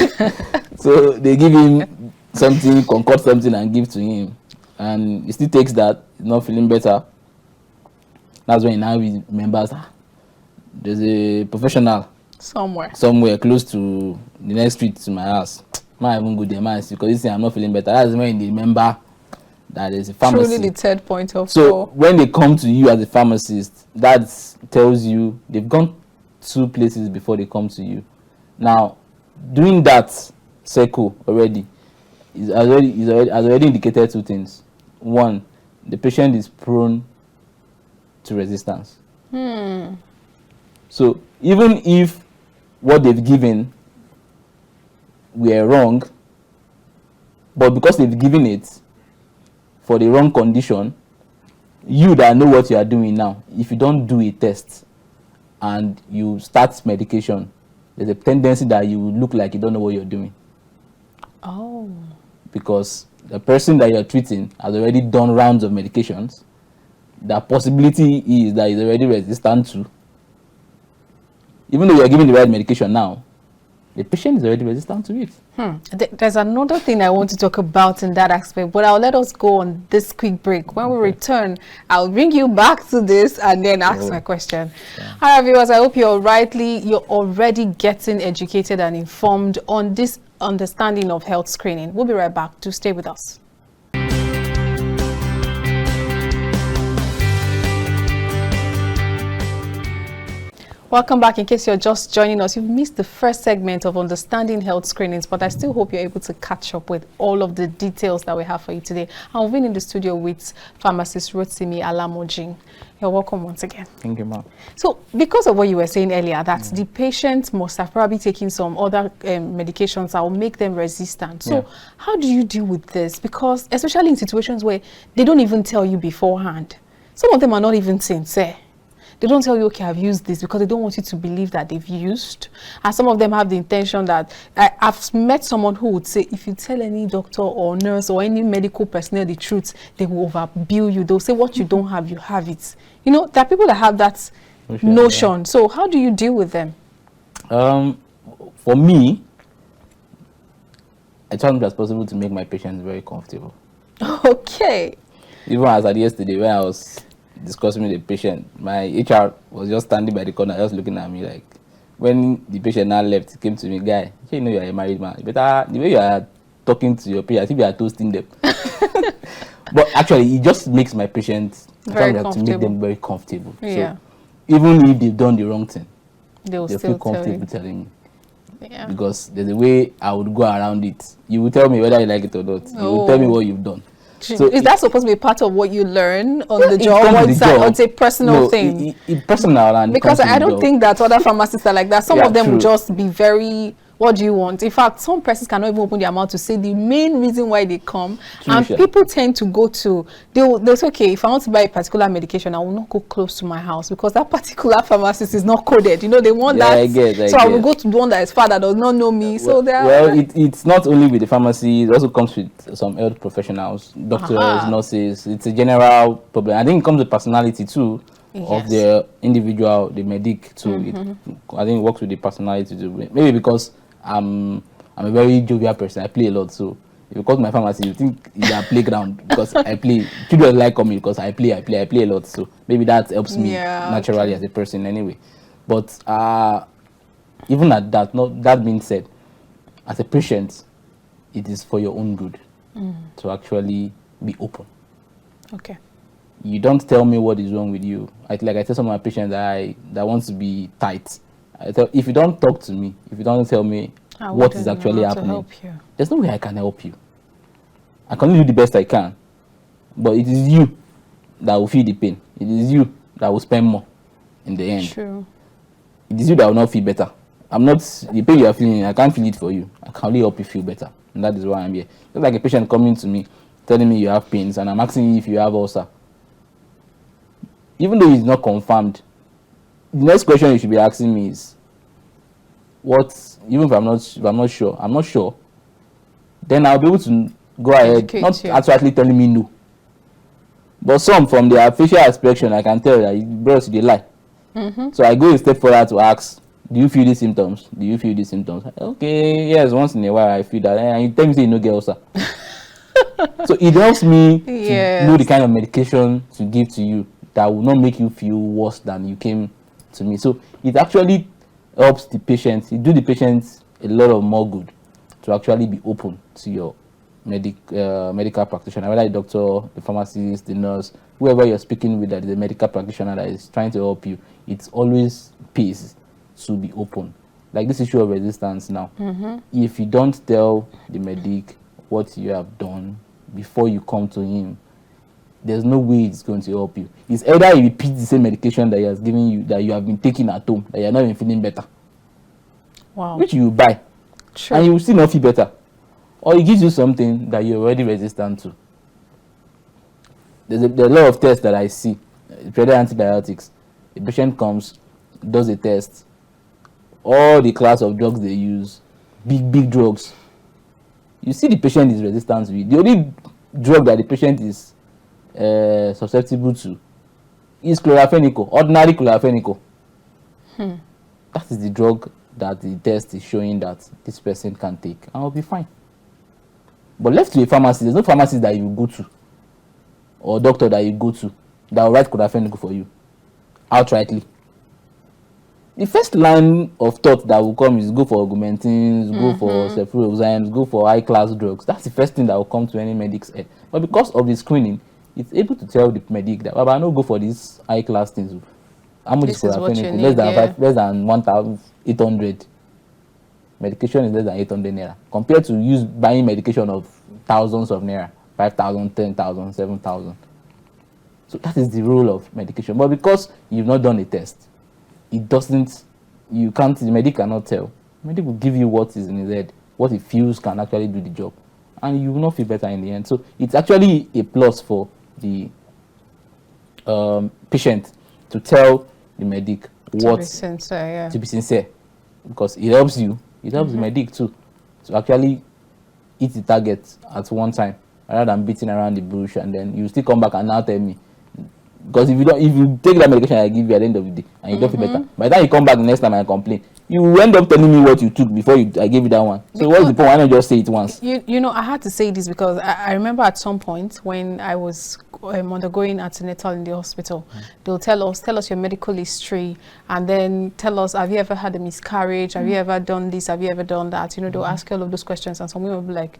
So they give him something, concoct something and give to him. And he still takes that, he's not feeling better. That's when he now remembers, there's a professional somewhere close to the next street to my house. Might even go there, because this thing I'm not feeling better. That's when they remember that there's a pharmacy. Truly the third point of So when they come to you as a pharmacist, that tells you they've gone 2 places before they come to you. Now, doing that circle already has already indicated 2 things. 1, the patient is prone to resistance. So even if what they've given were wrong, but because they've given it for the wrong condition, you that know what you are doing now, if you don't do a test and you start medication, there's a tendency that you will look like you don't know what you're doing. Oh. Because the person that you're treating has already done rounds of medications. The possibility is that he's already resistant to. Even though you're giving the right medication now, the patient is already resistant to it. There's another thing I want to talk about in that aspect, but I'll let us go on this quick break. When we return, I'll bring you back to this and then ask my question. Yeah. Hi, viewers. I hope you're already getting educated and informed on this understanding of health screening. We'll be right back. To stay with us. Welcome back. In case you're just joining us, you've missed the first segment of understanding health screenings, but I still hope you're able to catch up with all of the details that we have for you today. I've been in the studio with pharmacist Rotimi Alamojin. You're welcome once again. Thank you, ma'am. So, because of what you were saying earlier, that the patient must have probably taken some other medications that will make them resistant. So, how do you deal with this? Because, especially in situations where they don't even tell you beforehand, some of them are not even sincere. They don't tell you, okay, I've used this, because they don't want you to believe that they've used. And some of them have the intention that, I've met someone who would say, if you tell any doctor or nurse or any medical personnel the truth, they will overbill you. They'll say, what you don't have, you have it. There are people that have that notion. Yeah. So how do you deal with them? For me, I try as possible to make my patients very comfortable. Okay. Even as at yesterday, when I was discussing with the patient, my HR was just standing by the corner, just looking at me like, when the patient now left, he came to me, guy, you know you're a married man. You better, the way you are talking to your patient, I think you are toasting them. But actually, it just makes my patients, to make them very comfortable. Yeah. So even if they've done the wrong thing, They'll feel still tell comfortable you. telling me. Yeah. Because there's a way I would go around it. You will tell me whether you like it or not. You will tell me what you've done. So is that supposed to be part of what you learn on the it job, comes or with it's, the job. or it's a personal thing? It personal, and Because it comes I with the don't job. think that other pharmacists are like that. Some Yeah, of them true. will just be very, what do you want? In fact, some persons cannot even open their mouth to say the main reason why they come. True, And sure. people tend to go to, they'll say, okay, if I want to buy a particular medication, I will not go close to my house because that particular pharmacist is not coded. You know, they want that. I get. So I will go to the one that is far, that does not know me. So they are. Well, it's not only with the pharmacy, it also comes with some health professionals, doctors, nurses. It's a general problem. I think it comes with personality too, of the individual, the medic too. I think it works with the personality too. Maybe because I'm a very jovial person. I play a lot, so if you come to my pharmacy, you think it's a playground because I play. Children like coming because I play a lot. So maybe that helps me naturally as a person anyway. But even at that, that being said, as a patient, it is for your own good to actually be open. Okay. You don't tell me what is wrong with you. I tell some of my patients that wants to be tight. If you don't talk to me, if you don't tell me what is actually happening, there's no way I can help you. I can only do the best I can. But it is you that will feel the pain. It is you that will spend more in the end. True. It is you that will not feel better. I'm not, the pain you are feeling, I can't feel it for you. I can only help you feel better. And that is why I'm here. Just like a patient coming to me, telling me you have pains, and I'm asking you if you have ulcer. Even though it's not confirmed, the next question you should be asking me is, even if I'm not sure, then I'll be able to go ahead, not actually telling me no. But some, from their facial expression, I can tell that bros, they lie. So I go a step further to ask, do you feel these symptoms? Do you feel these symptoms? Okay, yes, once in a while I feel that. And you tell me say you no get ulcer. So it helps me to know the kind of medication to give to you that will not make you feel worse than you came to me. So it actually helps the patient. It do the patient a lot of more good to actually be open to your medical practitioner, whether the doctor, the pharmacist, the nurse, whoever you're speaking with that is a medical practitioner that is trying to help you. It's always pays to be open. Like this issue of resistance now. If you don't tell the medic what you have done before you come to him, there's no way it's going to help you. It's either he repeats the same medication that he has given you, that you have been taking at home, that you're not even feeling better. Wow. Which you buy. True. And you will still not feel better. Or he gives you something that you're already resistant to. There's a lot of tests that I see. Predicate antibiotics. The patient comes, does a test. All the class of drugs they use, big drugs. You see the patient is resistant to it. The only drug that the patient is susceptible to is chloramphenicol, ordinary chloramphenicol. That is the drug that the test is showing that this person can take and will be fine. But left to a pharmacy, there's no pharmacist that you go to or doctor that you go to that will write chloramphenicol for you outrightly. The first line of thought that will come is go for augmentins, go for cephaloxames, go for high-class drugs. That's the first thing that will come to any medic's head. But because of the screening, it's able to tell the medic that, I don't go for these high-class things. How much is chloramphenicol? Less than 1,800. Medication is less than 800 naira. Compared to buying medication of thousands of naira, 5,000, 10,000, 7,000. So that is the role of medication. But because you've not done a test, the medic cannot tell. The medic will give you what is in his head, what he feels can actually do the job. And you will not feel better in the end. So it's actually a plus for the patient to tell the medic to be sincere. Because it helps you, it helps the medic too, to actually hit the target at one time, rather than beating around the bush and then you still come back and now tell me. Because if you take that medication I give you at the end of the day and you don't feel better, by the time you come back the next time and complain, you will end up telling me what you took before I gave you that one. So what's the point? Why not just say it once? You know, I had to say this because I remember at some point when I was undergoing antenatal in the hospital, they'll tell us your medical history, and then tell us, have you ever had a miscarriage? Have you ever done this? Have you ever done that? You know, they'll ask you all of those questions, and some women will be like,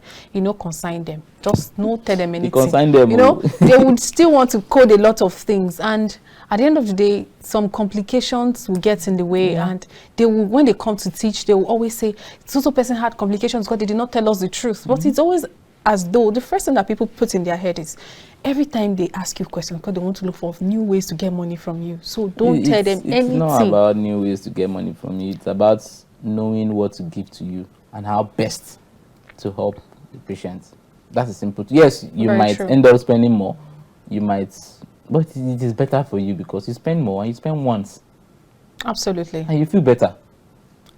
consign them. Just not tell them anything. Consign them. They would still want to code a lot of things, and at the end of the day, some complications will get in the way, and they will, when they come to teach, they will always say, so person had complications because they did not tell us the truth. But it's always as though the first thing that people put in their head is, every time they ask you questions, because they want to look for new ways to get money from you. So don't tell them anything. It's not about new ways to get money from you. It's about knowing what to give to you and how best to help the patient. That's a simple. Yes, you might end up spending more. You might, but it is better for you because you spend more and you spend once. Absolutely. And you feel better.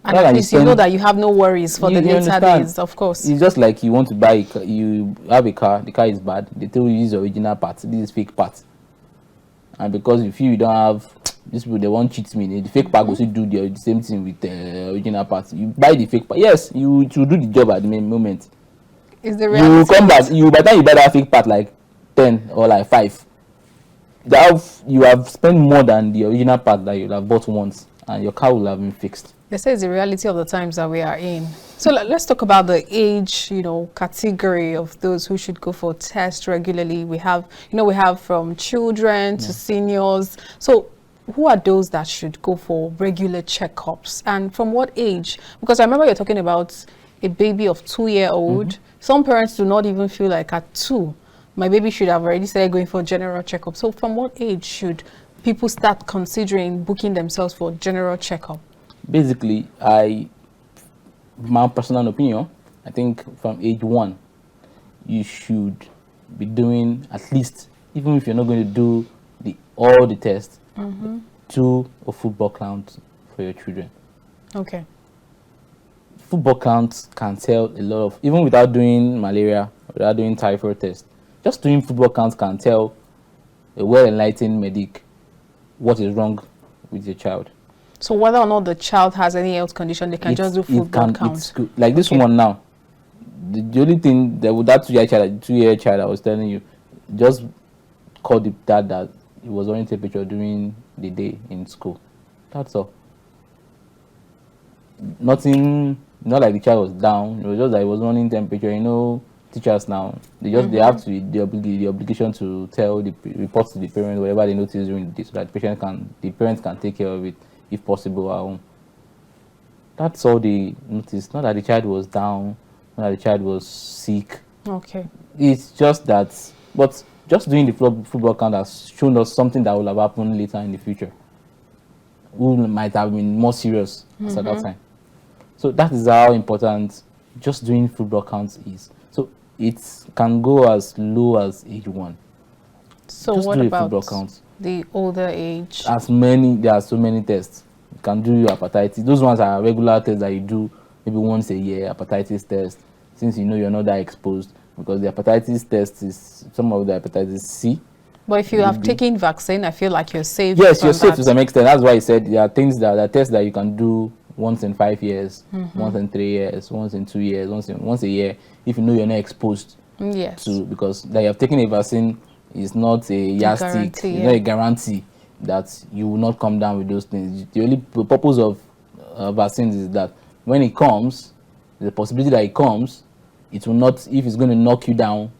And at least you know that you have no worries for the later days, of course. It's just like you want to buy, you have a car, the car is bad, they tell you use original parts, this is fake parts. And because you feel you don't have, these people, they won't cheat me, the fake part will still do the same thing with the original parts. You buy the fake part, yes, you will do the job at the moment. Is the reality? You will come back, by the time you buy that fake part, like 10 or like 5, you have spent more than the original part that you have bought once, and your car will have been fixed. They say it's the reality of the times that we are in. So let's talk about the age, category of those who should go for tests regularly. We have, we have from children to seniors. So who are those that should go for regular checkups, and from what age? Because I remember you're talking about a baby of 2-year-old. Some parents do not even feel like at 2, my baby should have already started going for general checkup. So from what age should people start considering booking themselves for general checkup? Basically, my personal opinion, I think from age 1, you should be doing at least, even if you're not going to do all the tests, 2 or football counts for your children. Okay. Football counts can tell a lot of, even without doing malaria, without doing typhoid test, just doing football counts can tell a well-enlightened medic what is wrong with your child. So whether or not the child has any health condition, they can just do football counts. Like this one now, the only thing that with that 2-year child I was telling you, just call the dad that he was running temperature during the day in school. That's all. Nothing, not like the child was down. It was just that he was running temperature. Teachers now, they have to the obligation to report to the parents whatever they notice during the day, so that the parents can take care of it if possible at home. That's all they noticed. Not that the child was down, not that the child was sick. Okay. It's just that, but just doing the football count has shown us something that will have happened later in the future. Who might have been more serious at that time. So that is how important just doing football counts is. So it can go as low as age 1. So just what do about football counts. The older age? There are so many tests. You can do your hepatitis. Those ones are regular tests that you do maybe once a year, hepatitis test, since you're not that exposed, because the hepatitis test is some of the hepatitis C. But if you have taken vaccine, I feel like you're safe. Yes, you're safe to some extent. That's why I said there are tests that you can do once in 5 years, once in 3 years, once in 2 years, once a year, if you know you're not exposed to, because that you have taken a vaccine is not a yardstick, it's not a guarantee that you will not come down with those things. The only purpose of vaccines is that when it comes, the possibility that it comes, it will not, if it's going to knock you down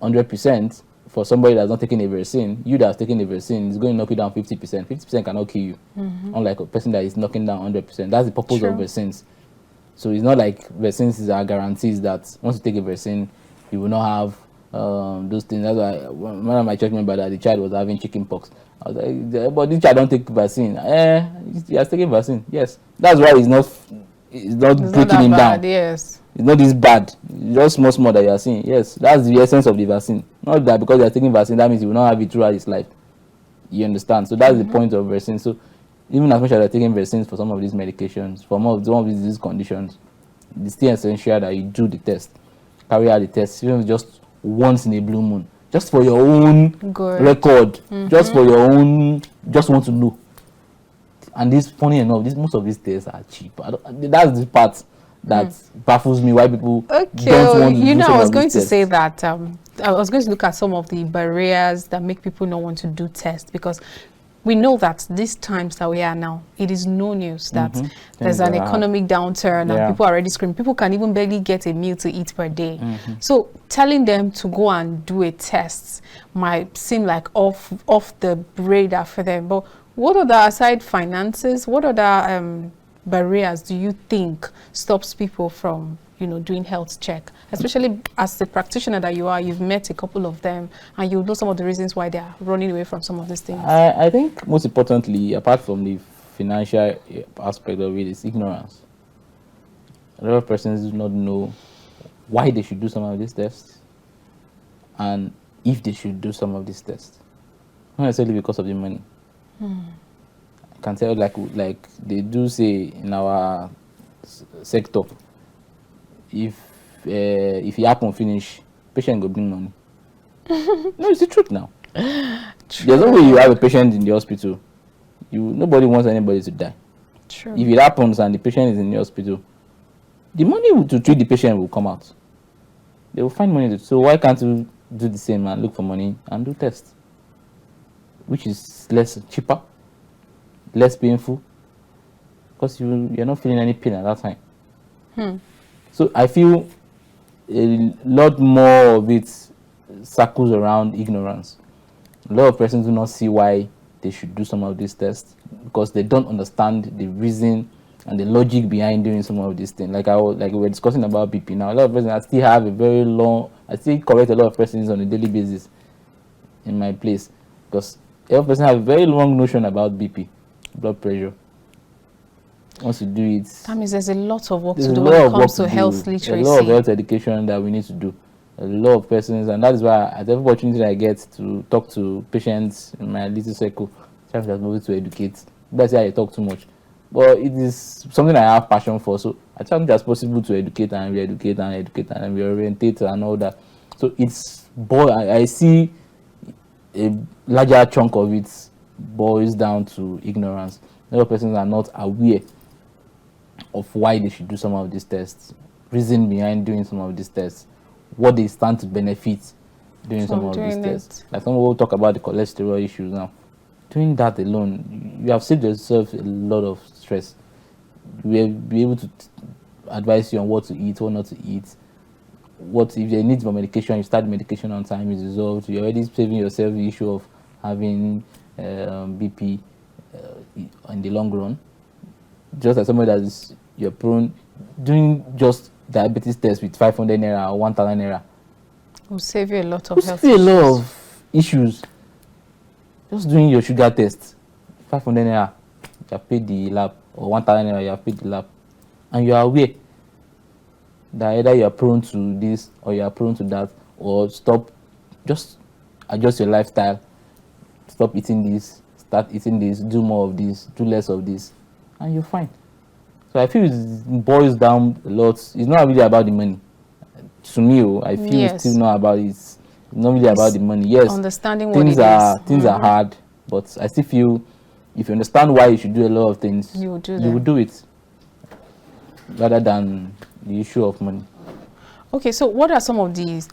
100%, for somebody that's not taking a vaccine, you that's taking a vaccine is going to knock you down 50%. 50% cannot kill you, unlike a person that is knocking down 100%. That's the purpose of vaccines. So it's not like vaccines are guarantees that once you take a vaccine, you will not have those things. That's why one of my church members, that the child was having chicken pox. I was like, but this child don't take vaccine. He has taken vaccine. Yes, that's why it's not breaking him down. Yes. It's not this bad. It's just small that you are seeing. Yes, that's the essence of the vaccine. Not that because you are taking vaccine, that means you will not have it throughout his life. You understand? So that's the point of vaccine. So even as much as you are taking vaccines for some of these medications, for some of these disease conditions, it's still essential that you do the test. Carry out the test, even just once in a blue moon. Just for your own record. Just for your own, just want to know. And this, funny enough, most of these tests are cheap. That's the part that baffles me, why people don't want to do I was going to tests. say that I was going to look at some of the barriers that make people not want to do tests, because we know that these times that we are now, it is no news that there's an economic downturn and people are already screaming. People can even barely get a meal to eat per day. So telling them to go and do a test might seem like off the radar for them. But what other, aside finances, what other barriers do you think stops people from doing health check? Especially as the practitioner that you are, you've met a couple of them and you know some of the reasons why they are running away from some of these things. I think most importantly, apart from the financial aspect of it, is ignorance. A lot of persons do not know why they should do some of these tests and if they should do some of these tests. Not necessarily because of the money. I can tell, like they do say in our sector, if it happen finish, patient go bring money. No, it's the truth now. True. There's no way you have a patient in the hospital. Nobody wants anybody to die. True. If it happens and the patient is in the hospital, the money to treat the patient will come out. They will find money so why can't you do the same and look for money and do tests, which is cheaper, less painful, because you're not feeling any pain at that time. So I feel a lot more of it circles around ignorance. A lot of persons do not see why they should do some of these tests because they don't understand the reason and the logic behind doing some of these things. Like we were discussing about BP now. A lot of persons, I still correct a lot of persons on a daily basis in my place because every person have a very long notion about BP, blood pressure. Once you do it, that means there's a lot of work to do when it comes to health literacy. A lot of health education that we need to do. A lot of persons, and that is why at every opportunity I get to talk to patients in my little circle, I try to educate. That's why I talk too much. But it is something I have passion for, so I try as possible to educate and re-educate and educate and reorientate and all that. So I see a larger chunk of it boils down to ignorance. A lot of persons are not aware of why they should do some of these tests, reason behind doing some of these tests, what they stand to benefit doing some of these tests. Like some people talk about the cholesterol issues now. Doing that alone, you have saved yourself a lot of stress. We will be able to advise you on what to eat, what not to eat. What if you need for medication, you start medication on time, is resolved. You're already saving yourself the issue of having BP in the long run. Just as somebody that is you're prone doing just diabetes test with 500 naira or 1,000 naira will save you a lot of health issues. A lot of issues. Just doing your sugar test, 500 naira, you have paid the lab, or 1,000 naira, you have paid the lab, and you are aware that either you are prone to this or you are prone to that, or just adjust your lifestyle, stop eating this, start eating this, do more of this, do less of this, and you're fine. So I feel it boils down a lot. It's not really about the money. To me, I feel it's still not about it. It's not really about the money. Yes, understanding things are hard, but I still feel if you understand why you should do a lot of things, you will do it, rather than the issue of money. Okay, so what are some of these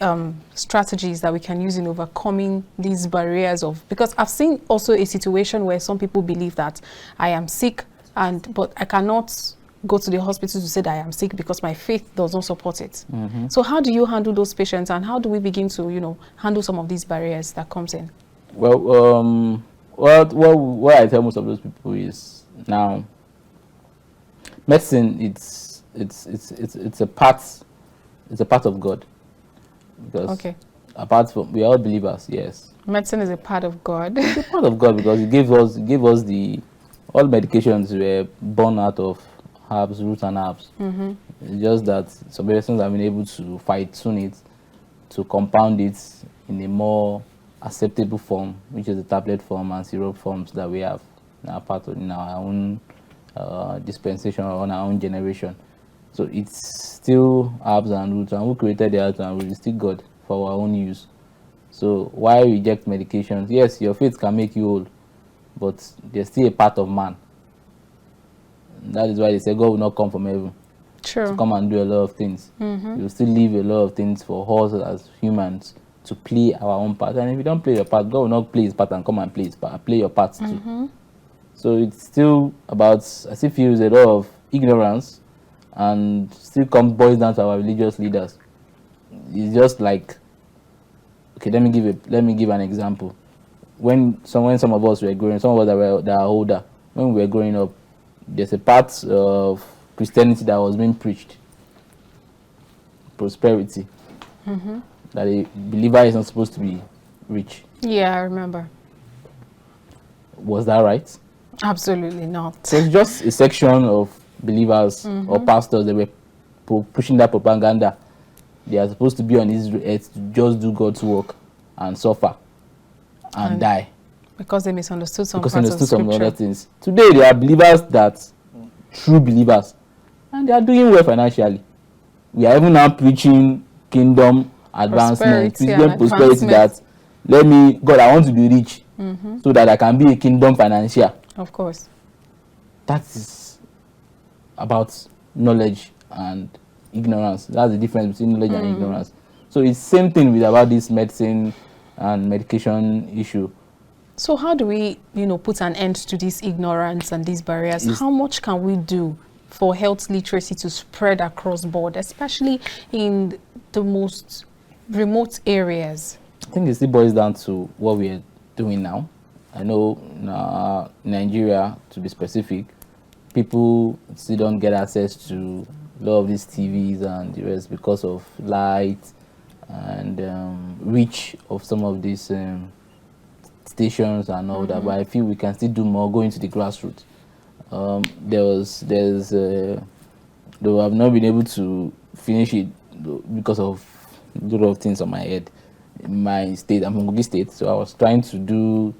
strategies that we can use in overcoming these barriers because I've seen also a situation where some people believe that I am sick but I cannot go to the hospital to say that I am sick because my faith does not support it. So how do you handle those patients and how do we begin to, handle some of these barriers that comes in? Well, what I tell most of those people is now medicine it's a part of God. Because apart from we are all believers, yes. Medicine is a part of God. It's a part of God because it gave us all medications were born out of herbs, roots and herbs. It's just that some persons have been able to fine-tune it, to compound it in a more acceptable form, which is the tablet form and syrup forms that we have in our own dispensation or on our own generation. So it's still herbs and roots, and who created the herbs and roots is still God for our own use. So why reject medications? Yes, your faith can make you old, but there's still a part of man. That is why they say God will not come from heaven to come and do a lot of things. He will still leave a lot of things for us as humans to play our own part. And if you don't play your part, God will not play his part and come and play his part. Play your part too. So it's still about, I still feel there's a lot of ignorance, and still boils down to our religious leaders. It's just like, okay, let me give an example. When some of us were growing, some of us that are older, when we were growing up, there's a part of Christianity that was being preached. Prosperity. That a believer is not supposed to be rich. Yeah, I remember. Was that right? Absolutely not. So it's just a section of believers or pastors that were pushing that propaganda. They are supposed to be on this earth to just do God's work and suffer and die. Because they misunderstood some because parts understood of some scripture. other things. Today there are believers true believers, and they are doing well financially. We are even now preaching kingdom advancement, prosperity that God, I want to be rich so that I can be a kingdom financier. Of course. That is about knowledge and ignorance. That's the difference between knowledge and ignorance. So it's same thing with about this medicine and medication issue. So how do we, put an end to this ignorance and these barriers? How much can we do for health literacy to spread across board, especially in the most remote areas? I think it still boils down to what we are doing now. I know in Nigeria, to be specific, people still don't get access to a lot of these TVs and the rest because of light and reach of some of these stations and all that. But I feel we can still do more going to the grassroots. Though I've not been able to finish it because of a lot of things on my head. In my state, I'm from Kogi State, so I was trying to do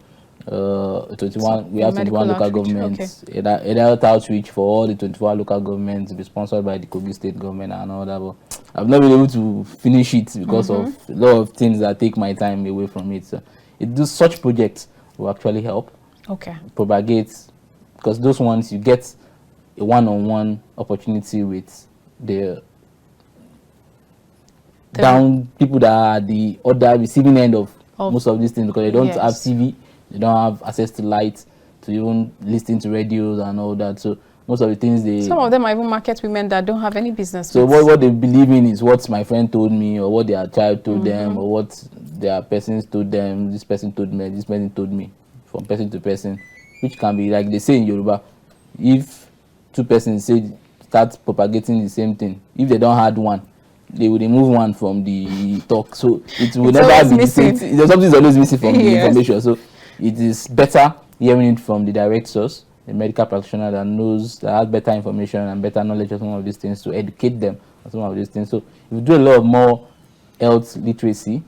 21. We have 21 local governments. Okay. Adult outreach for all the 21 local governments, to be sponsored by the Kogi State government and all that. But I've not been able to finish it because of a lot of things that take my time away from it. So such projects will actually help. Okay. Propagate, because those ones you get a one-on-one opportunity with the down people that are the other receiving end of most of these things, because they don't have TV, they don't have access to light, to even listen to radios and all that. So most of the things some of them are even market women that don't have any business. So what they believe in is what my friend told me, or what their child told them, or what their persons told them. This person told me, this person told me, from person to person, which can be like they say in Yoruba, if two persons start propagating the same thing, if they don't have one, they will remove one from the talk. So it will never be missing. Something is always missing from the information. So it is better hearing it from the direct source, a medical practitioner that has better information and better knowledge of some of these things, to educate them on some of these things. So if we do a lot more health literacy,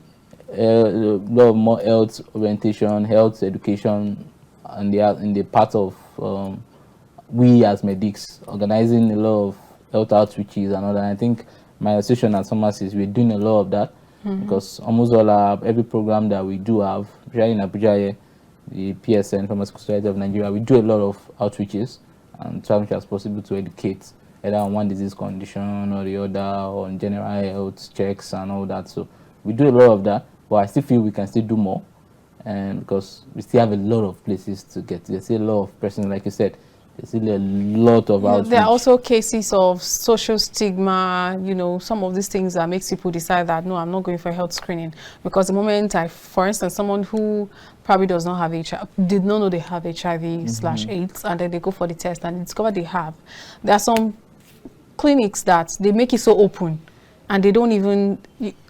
a lot more health orientation, health education, and in the part of we as medics organizing a lot of health outreaches and all that. I think my association at pharmacies, we're doing a lot of that, because almost every program that we do have, especially in Abuja here, the PSN, Pharmaceutical Society of Nigeria, we do a lot of outreaches and try as much as possible to educate either on one disease condition or the other, or on general health checks and all that. So we do a lot of that, but I still feel we can still do more, and because we still have a lot of places to get to. There's still a lot of persons, like you said, there's still a lot of outreach. There are also cases of social stigma, some of these things that makes people decide that, no, I'm not going for health screening. Because the moment for instance, someone who probably does not have HIV, did not know they have HIV/AIDS, and then they go for the test and discover they have. There are some clinics that they make it so open, and they don't even,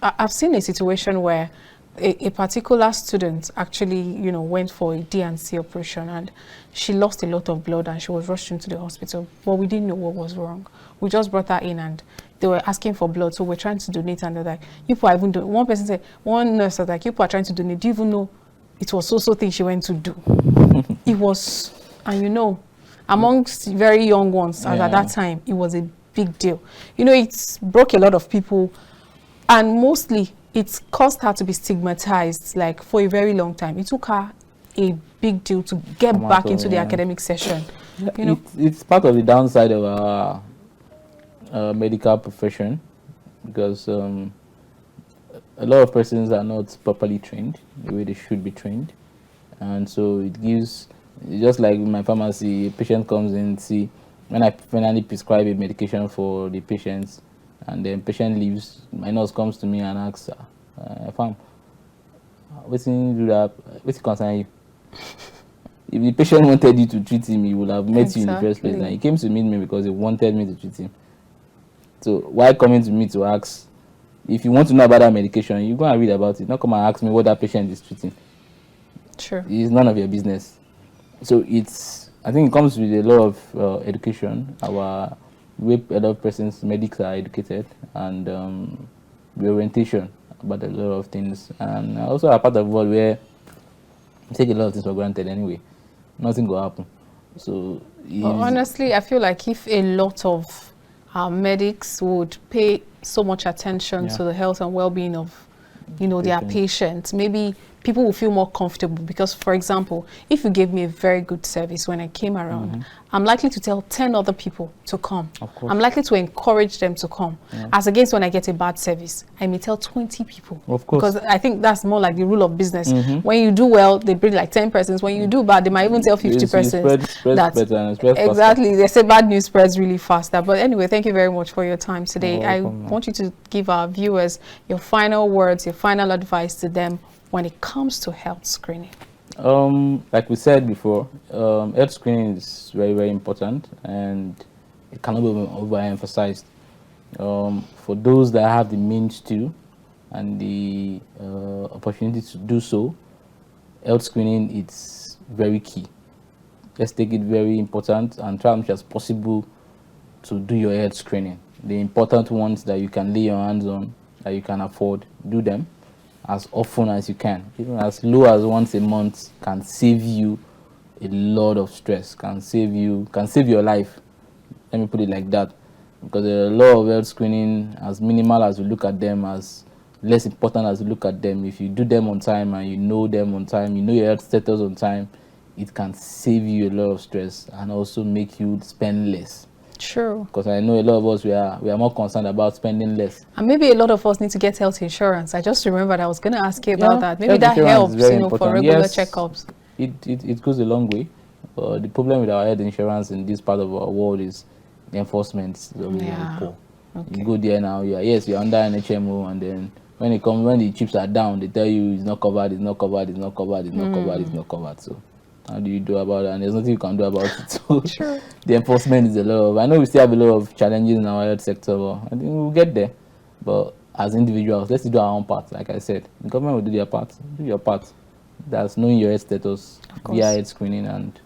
I've seen a situation where a particular student actually, went for a D&C operation, and she lost a lot of blood and she was rushed into the hospital, but we didn't know what was wrong. We just brought her in and they were asking for blood, so we're trying to donate, and they're like, you people are even doing, one nurse was like, you people are trying to donate, do you even know it was so thing she went to do? It was, and amongst very young ones, as at that time, it was a big deal. It broke a lot of people, and mostly it's caused her to be stigmatized, like, for a very long time. It took her a big deal to get back into the academic session. It's part of the downside of our medical profession, because a lot of persons are not properly trained the way they should be trained, and so it gives, just like in my pharmacy, a patient comes in, see, when I finally prescribe a medication for the patients, and then patient leaves, my nurse comes to me and asks, "Fam, what's in do that? What's concern you?" If the patient wanted you to treat him, he would have met you in the first place. And he came to meet me because he wanted me to treat him. So why coming to me to ask? If you want to know about that medication, you go and read about it. Not come and ask me what that patient is treating. Sure. It's none of your business. So I think it comes with a lot of education. Our way a lot of persons, medics are educated, and the orientation about a lot of things. And also a part of the world where we take a lot of things for granted anyway. Nothing will happen. So honestly, I feel like if a lot of our medics would pay so much attention to the health and well-being of, their patients, maybe people will feel more comfortable. Because, for example, if you gave me a very good service when I came around, I'm likely to tell 10 other people to come. I'm likely to encourage them to come. As against when I get a bad service, I may tell 20 people. Of course. Because I think that's more like the rule of business. When you do well, they bring like 10 persons. When you do bad, they might even tell 50 persons. Exactly. They say bad news spreads really faster. But anyway, thank you very much for your time today. I want you to give our viewers your final words, your final advice to them when it comes to health screening. Like we said before, health screening is very, very important, and it cannot be overemphasized. For those that have the means to and the opportunity to do so, health screening is very key. Let's take it very important and try as much as possible to do your health screening. The important ones that you can lay your hands on, that you can afford, do them as often as you can. Even as low as once a month can save you a lot of stress, can save your life. Let me put it like that. Because a lot of health screening, as minimal as we look at them, as less important as we look at them, if you do them on time and you know them on time, you know your health status on time, it can save you a lot of stress and also make you spend less. True. Because I know a lot of us, we are more concerned about spending less. And maybe a lot of us need to get health insurance. I just remembered I was going to ask you about that. Maybe that helps, for regular checkups. It goes a long way. The problem with our health insurance in this part of our world is the enforcement is very poor. Okay. You go there now, you're under NHMO, and then when the chips are down, they tell you it's not covered, it's not covered, it's not covered, it's not covered, it's not covered. So how do you do about it? And there's nothing you can do about it. So the enforcement is a lot of, I know we still have a lot of challenges in our health sector, but I think we'll get there. But as individuals, let's do our own part. Like I said, the government will do their part. Do your part. That's knowing your health status via health screening, and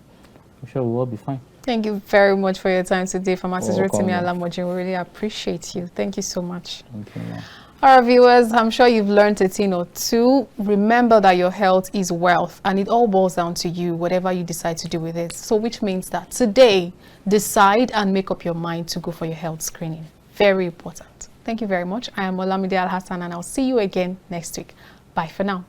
I'm sure we'll all be fine. Thank you very much for your time today, Pharmacist Rotimi Alamojin. We really appreciate you. Thank you so much. Thank you, ma'am. All right, viewers, I'm sure you've learned a thing or two. Remember that your health is wealth, and it all boils down to you, whatever you decide to do with it. So which means that today, decide and make up your mind to go for your health screening. Very important. Thank you very much. I am Olamide Alhassan, and I'll see you again next week. Bye for now.